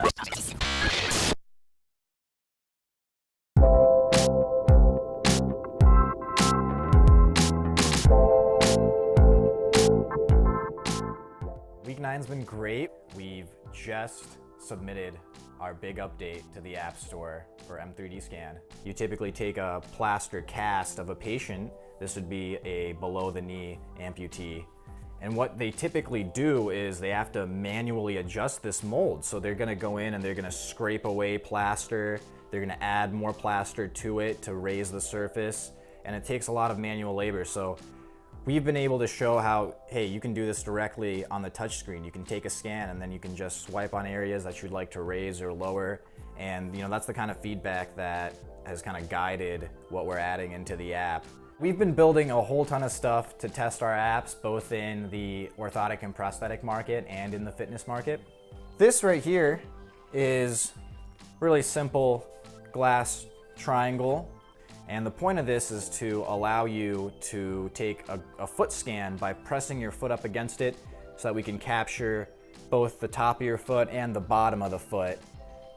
Week 9's been great. We've just submitted our big update to the App Store for M3D Scan. You typically take a plaster cast of a patient. This would be a below-the-knee amputee. And what they typically do is they have to manually adjust this mold. So they're gonna go in and they're gonna scrape away plaster. They're gonna add more plaster to it to raise the surface. And it takes a lot of manual labor. So we've been able to show how, hey, you can do this directly on the touchscreen. You can take a scan and then you can just swipe on areas that you'd like to raise or lower. And that's the kind of feedback that has kind of guided what we're adding into the app. We've been building a whole ton of stuff to test our apps, both in the orthotic and prosthetic market and in the fitness market. This right here is really simple glass triangle. And the point of this is to allow you to take a foot scan by pressing your foot up against it so that we can capture both the top of your foot and the bottom of the foot.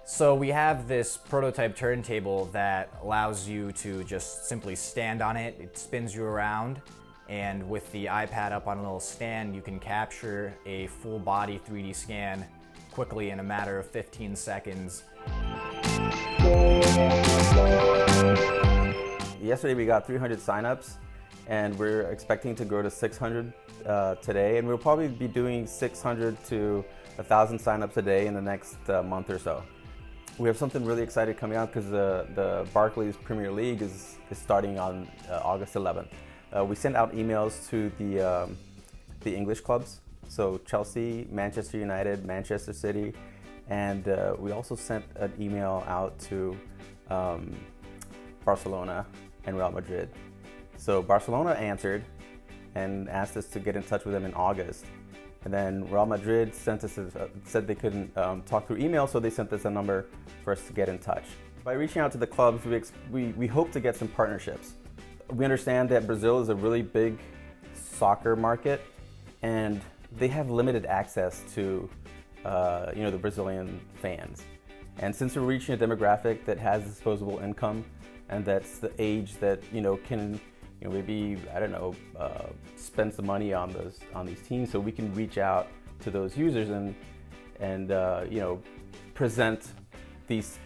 So we have this prototype turntable that allows you to just simply stand on it. It spins you around, and with the iPad up on a little stand, you can capture a full body 3D scan quickly in a matter of 15 seconds. Yesterday we got 300 signups, and we're expecting to grow to 600 today, and we'll probably be doing 600 to 1,000 signups a day in the next month or so. We have something really exciting coming out because the Barclays Premier League is starting on August 11th. We sent out emails to the English clubs, so Chelsea, Manchester United, Manchester City, and we also sent an email out to Barcelona and Real Madrid. So Barcelona answered and asked us to get in touch with them in August. And then Real Madrid said they couldn't talk through email, so they sent us a number for us to get in touch. By reaching out to the clubs, we hope to get some partnerships. We understand that Brazil is a really big soccer market, and they have limited access to the Brazilian fans. And since we're reaching a demographic that has disposable income, and that's the age that can maybe, I don't know, spend some money on these teams, so we can reach out to those users and present these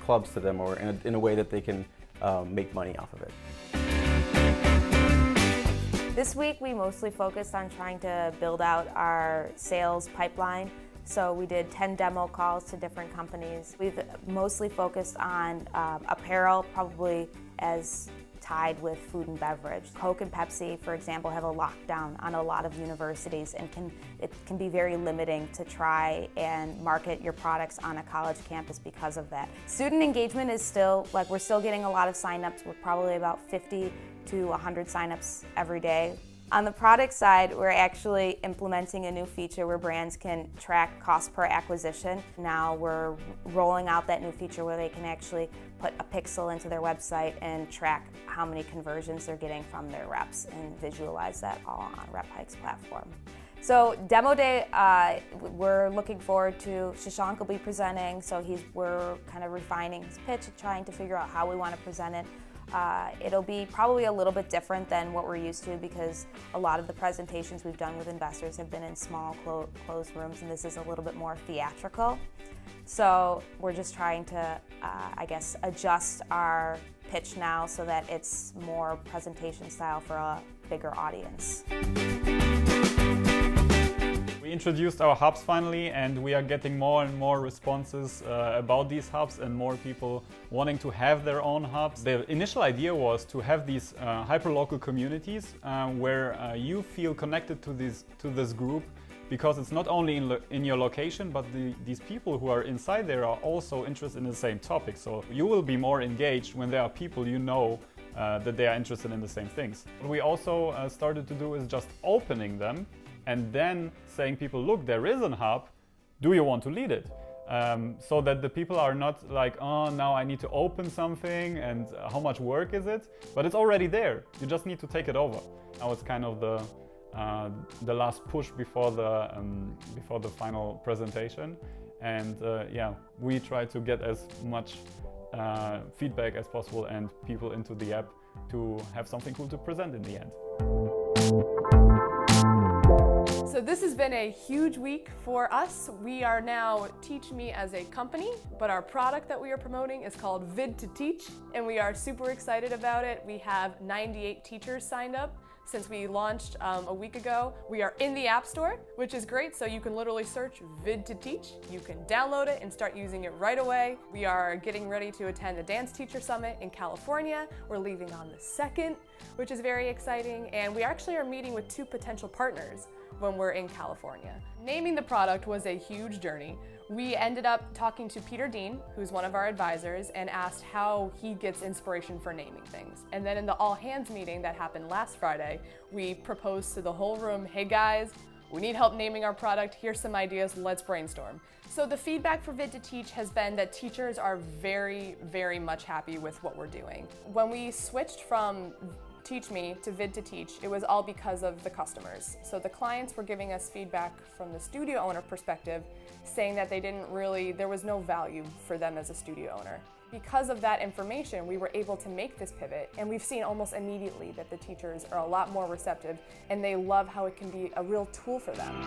clubs to them, or in a way that they can make money off of it. This week we mostly focused on trying to build out our sales pipeline. So we did 10 demo calls to different companies. We've mostly focused on apparel, probably as tied with food and beverage. Coke and Pepsi, for example, have a lockdown on a lot of universities, and it can be very limiting to try and market your products on a college campus because of that. Student engagement is still, we're still getting a lot of signups. We're probably about 50 to 100 signups every day. On the product side, we're actually implementing a new feature where brands can track cost per acquisition. Now we're rolling out that new feature where they can actually put a pixel into their website and track how many conversions they're getting from their reps and visualize that all on RepHike's platform. So demo day, we're looking forward to, Shashank will be presenting, so we're kind of refining his pitch and trying to figure out how we want to present it. It'll be probably a little bit different than what we're used to, because a lot of the presentations we've done with investors have been in small closed rooms, and this is a little bit more theatrical. So we're just trying to, adjust our pitch now so that it's more presentation style for a bigger audience. We introduced our hubs finally, and we are getting more and more responses about these hubs and more people wanting to have their own hubs. The initial idea was to have these hyperlocal communities where you feel connected to this group, because it's not only in your location, but these people who are inside there are also interested in the same topic. So you will be more engaged when there are people that they are interested in the same things. What we also started to do is just opening them and then saying people, look, there is a hub, do you want to lead it? So that the people are not like, oh, now I need to open something and how much work is it? But it's already there, you just need to take it over. Now it's kind of the last push before the final presentation. And yeah, we try to get as much feedback as possible and people into the app to have something cool to present in the end. So this has been a huge week for us. We are now Teach Me as a company, but our product that we are promoting is called Vid to Teach, and we are super excited about it. We have 98 teachers signed up since we launched a week ago. We are in the App Store, which is great, so you can literally search Vid to Teach. You can download it and start using it right away. We are getting ready to attend the Dance Teacher Summit in California. We're leaving on the 2nd, which is very exciting, and we actually are meeting with 2 potential partners when we're in California. Naming the product was a huge journey. We ended up talking to Peter Dean, who's one of our advisors, and asked how he gets inspiration for naming things. And then in the all hands meeting that happened last Friday, we proposed to the whole room, hey guys, we need help naming our product, here's some ideas, let's brainstorm. So the feedback for Vid to Teach has been that teachers are very, very much happy with what we're doing. When we switched from Teach Me to Vid to Teach, it was all because of the customers. So the clients were giving us feedback from the studio owner perspective, saying that there was no value for them as a studio owner. Because of that information, we were able to make this pivot, and we've seen almost immediately that the teachers are a lot more receptive, and they love how it can be a real tool for them.